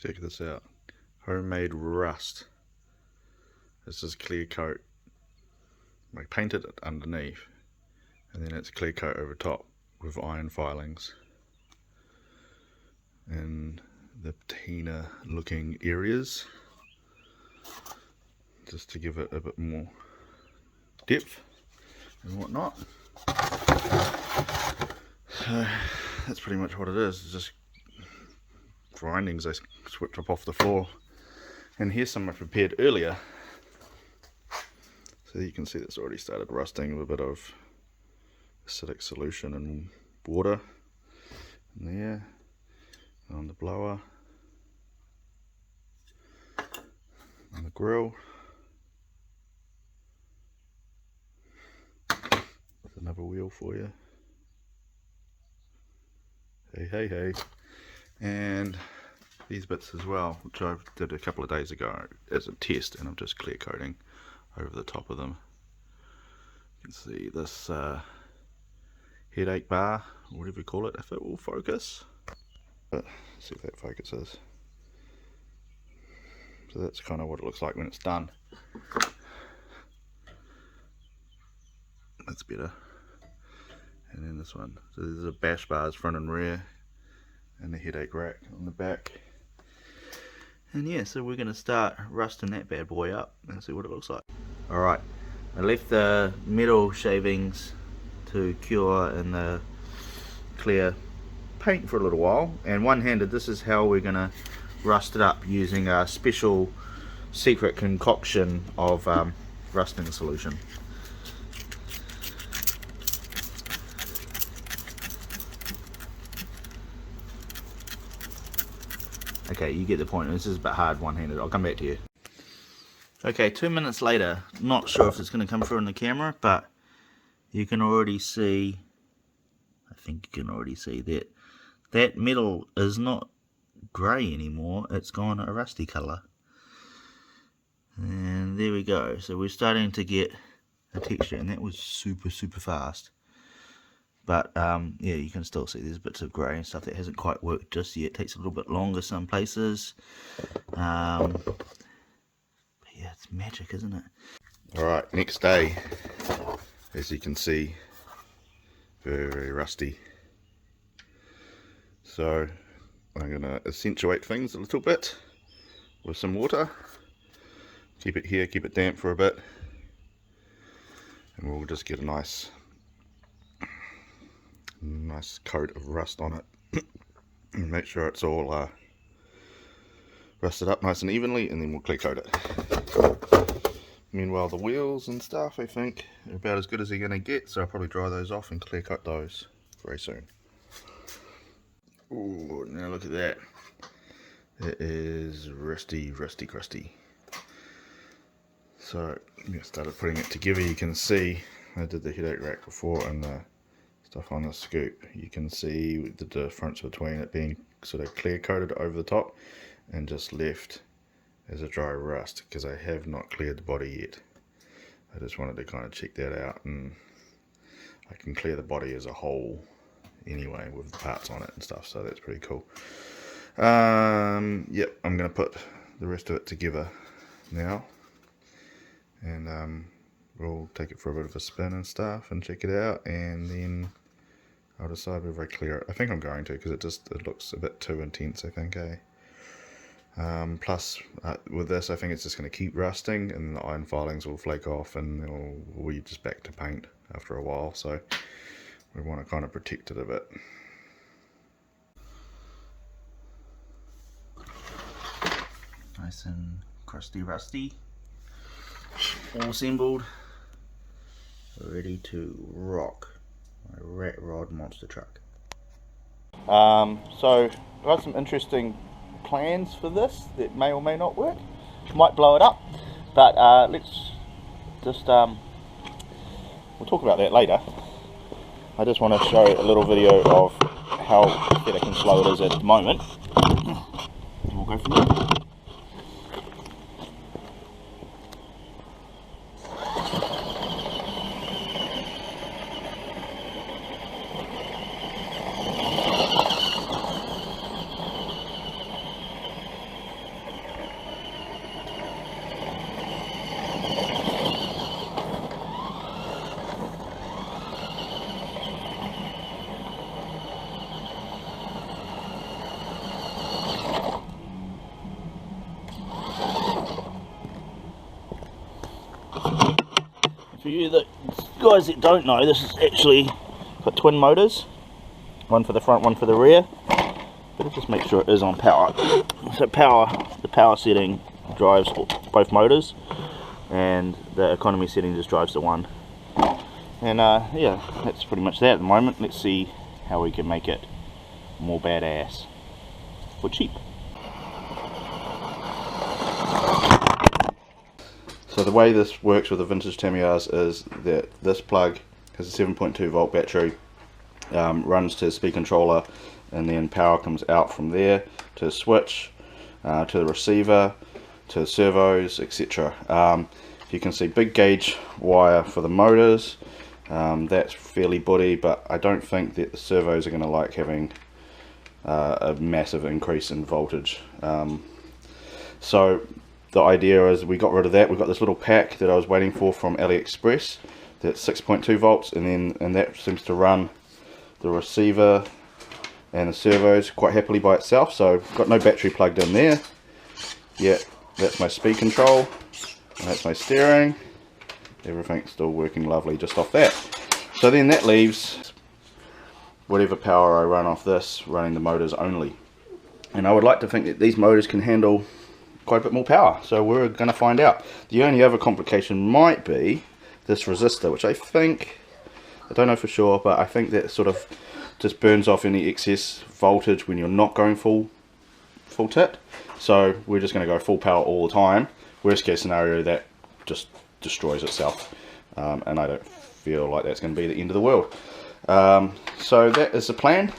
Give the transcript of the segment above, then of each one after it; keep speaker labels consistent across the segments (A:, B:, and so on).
A: Check this out. Homemade rust. This is clear coat. I painted it underneath, and then it's clear coat over top with iron filings. And the patina looking areas, just to give it a bit more depth and whatnot. So that's pretty much what it is. It's just grindings I swept up off the floor. And here's some I prepared earlier. So you can see that's already started rusting with a bit of acidic solution and water in there, on the blower, on the grill. There's another wheel for you. Hey. And these bits as well, which I did a couple of days ago as a test, and I'm just clear coating over the top of them. You can see this headache bar, or whatever you call it, if it will focus. Let's see if that focuses. So that's kind of what it looks like when it's done. That's better. And then this one. So there's a bash bars front and rear, and the headache rack on the back. And yeah, so we're going to start rusting that bad boy up and see what it looks like. Alright, I left the metal shavings to cure in the clear paint for a little while, and one-handed, this is how we're going to rust it up using a special secret concoction of rusting solution. Okay, you get the point. This is a bit hard one-handed. I'll come back to you. Okay, 2 minutes later. Not sure if it's going to come through in the camera, but you can already see, I think you can already see that that metal is not grey anymore. It's gone a rusty colour. And there we go. So we're starting to get a texture, and that was super fast. But yeah, you can still see there's bits of grey and stuff that hasn't quite worked just yet. It takes a little bit longer some places. But yeah, it's magic, isn't it? Alright, next day. As you can see, very rusty. So I'm going to accentuate things a little bit with some water. Keep it here, keep it damp for a bit. And we'll just get a nice coat of rust on it. And make sure it's all rusted up nice and evenly, and then we'll clear coat it. Meanwhile, the wheels and stuff, I think, are about as good as they're going to get, so I'll probably dry those off and clear coat those very soon. Ooh, now look at that. It is rusty. So, I started putting it together. You can see I did the headache rack before and the stuff on the scoop. You can see the difference between it being sort of clear coated over the top and just left as a dry rust, because I have not cleared the body yet. I just wanted to kind of check that out, and I can clear the body as a whole anyway with the parts on it and stuff, so that's pretty cool. Yep, I'm going to put the rest of it together now, and we'll take it for a bit of a spin and stuff and check it out, and then I'll decide whether I clear it. I think I'm going to, because it looks a bit too intense, I think, eh? Plus, with this, I think it's just going to keep rusting, and the iron filings will flake off, and we'll be just back to paint after a while, so we want to kind of protect it a bit. Nice and crusty rusty, all assembled, ready to rock my RatRod Monster Truck. So I've got some interesting plans for this that may or may not work. Might blow it up, but let's just we'll talk about that later. I just want to show a little video of how pathetic and slow it is at the moment. We'll go from there. For you guys that don't know, this is actually got twin motors, one for the front, one for the rear. But just make sure it is on power. So the power setting drives both motors, and the economy setting just drives the one. And yeah, that's pretty much that at the moment. Let's see how we can make it more badass for cheap. So the way this works with the vintage Tamiyas is that this plug has a 7.2 volt battery, runs to the speed controller, and then power comes out from there to the switch, to the receiver, to the servos, etc. You can see big gauge wire for the motors. That's fairly buddy, but I don't think that the servos are going to like having a massive increase in voltage. So the idea is we got rid of that. We've got this little pack that I was waiting for from AliExpress that's 6.2 volts, and that seems to run the receiver and the servos quite happily by itself. So got no battery plugged in there yet. That's my speed control, and that's my steering. Everything's still working lovely just off that. So then that leaves whatever power I run off this running the motors only, and I would like to think that these motors can handle quite a bit more power, so we're going to find out. The only other complication might be this resistor, which I don't know for sure, but I think that sort of just burns off any excess voltage when you're not going full tit. So we're just going to go full power all the time. Worst case scenario, that just destroys itself, and I don't feel like that's going to be the end of the world. So that is the plan.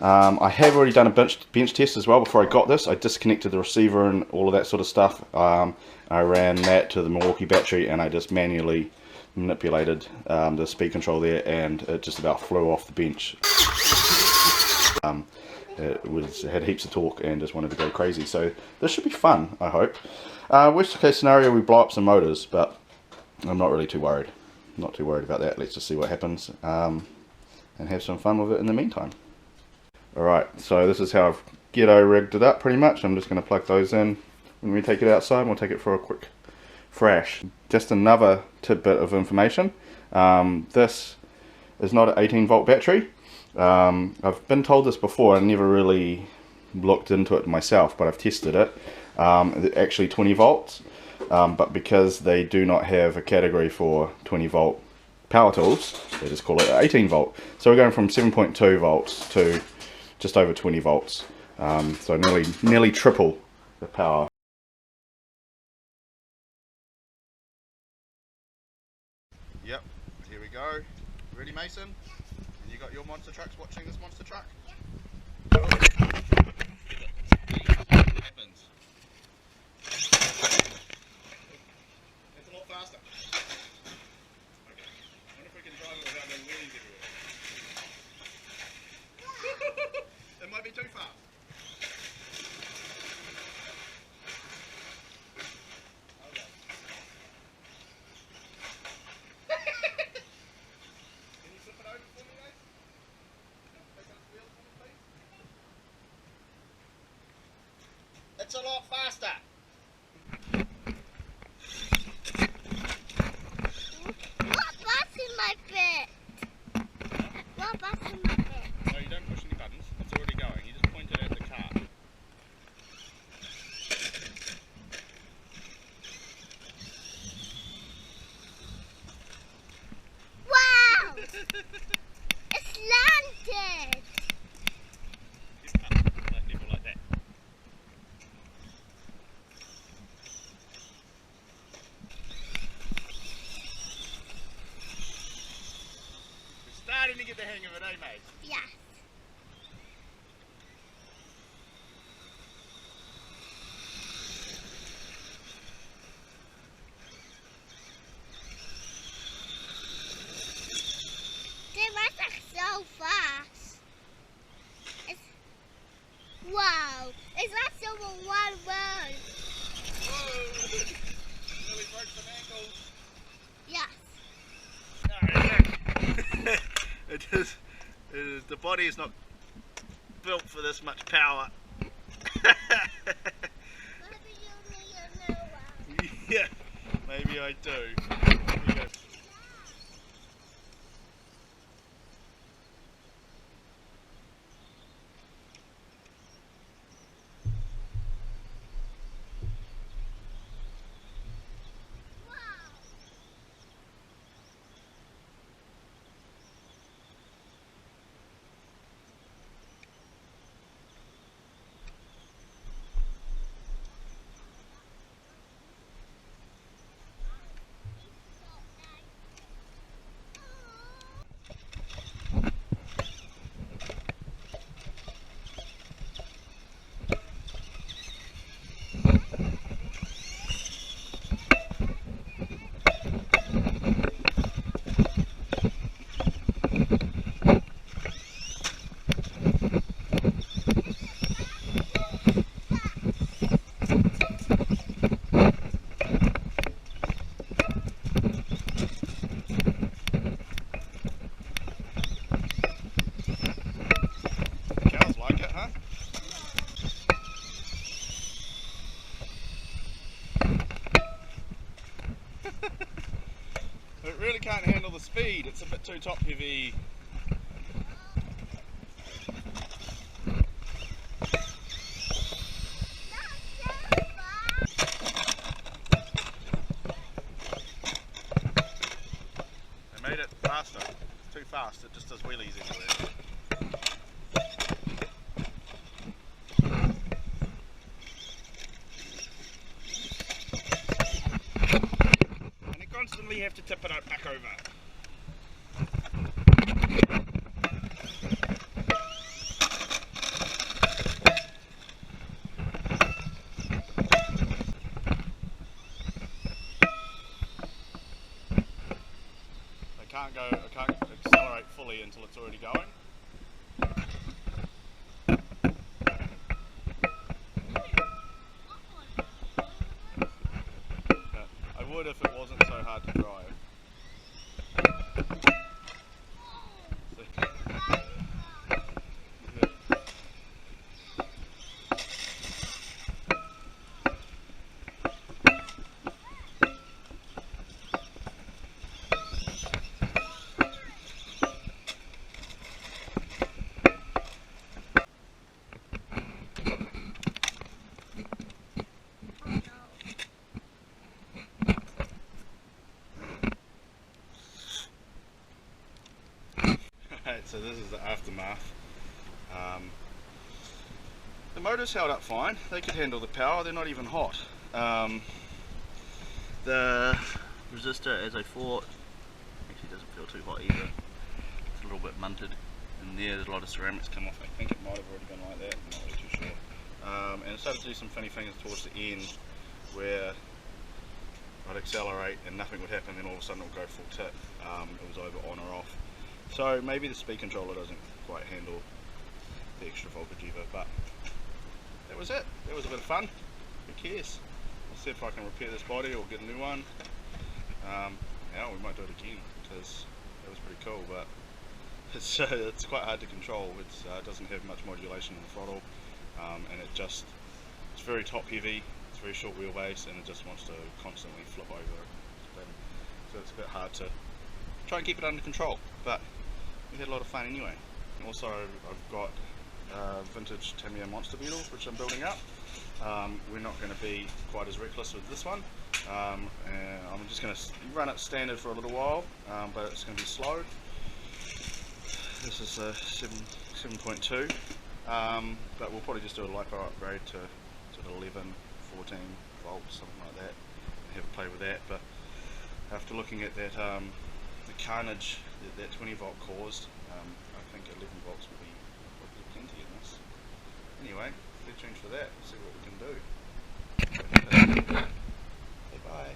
A: I have already done a bench test as well before I got this. I disconnected the receiver and all of that sort of stuff. I ran that to the Milwaukee battery, and I just manually manipulated the speed control there, and it just about flew off the bench. It had heaps of torque and just wanted to go crazy. So this should be fun, I hope. Worst case scenario, we blow up some motors, but I'm not really too worried. Not too worried about that. Let's just see what happens, and have some fun with it in the meantime. Alright, so this is how I've ghetto rigged it up pretty much. I'm just going to plug those in when we take it outside, and we'll take it for a quick thrash. Just another tidbit of information. This is not an 18 volt battery. I've been told this before. I never really looked into it myself, but I've tested it. It's actually 20 volts, but because they do not have a category for 20 volt power tools, they just call it 18 volt. So we're going from 7.2 volts to just over 20 volts, so nearly triple the power. Yep, here we go. Ready, Mason? And you got your monster trucks watching this monster truck? Yeah. Oh. What happens? It's a lot faster. Okay. I wonder if we can drive it without doing wheelies everywhere. It might be too fast. Okay. Can you flip it over for me, guys? Take those wheels for me, please. It's a lot faster.
B: What button my bit? What button my bit?
A: No, you don't push any buttons. It's already going. You just point it at the car.
B: Wow! It's landed!
A: Like that. We're starting to get the hang of it, eh, mate?
B: Yeah. They must act so fast. Wow, it's not so one word.
A: Whoa! Nearly broke some ankles.
B: Yes.
A: No, it is, the body is not built for this much power.
B: Maybe you need a new one.
A: Yeah, maybe I do. It's a bit too top heavy. They made it faster. It's too fast, it just does wheelies everywhere. Constantly have to tip it back over. I can't accelerate fully until it's already going. I would if it wasn't so hard to drive. So this is the aftermath. The motor's held up fine, they could handle the power, they're not even hot. The resistor, as I thought, actually doesn't feel too hot either. It's a little bit munted in there, there's a lot of ceramics come off. I think it might have already been like that, I'm not really too sure. And it started to do some funny things towards the end where I'd accelerate and nothing would happen, then all of a sudden it would go full tip. It was either on or off. So maybe the speed controller doesn't quite handle the extra voltage either, but that was it. That was a bit of fun. Who cares? I'll see if I can repair this body or get a new one. Yeah, we might do it again because that was pretty cool, but it's quite hard to control. It doesn't have much modulation in the throttle, and it's very top heavy, it's very short wheelbase, and it just wants to constantly flip over. So it's a bit hard to try and keep it under control, but we had a lot of fun anyway. And also I've got vintage Tamiya Monster Beetles which I'm building up. We're not going to be quite as reckless with this one. And I'm just going to run it standard for a little while, but it's going to be slow. This is a 7.2, but we'll probably just do a LiPo upgrade to 11, 14 volts, something like that, and have a play with that. But after looking at that, the carnage that 20 volt caused, I think 11 volts would be plenty in this. Anyway, stay tuned for that, see what we can do. Bye bye.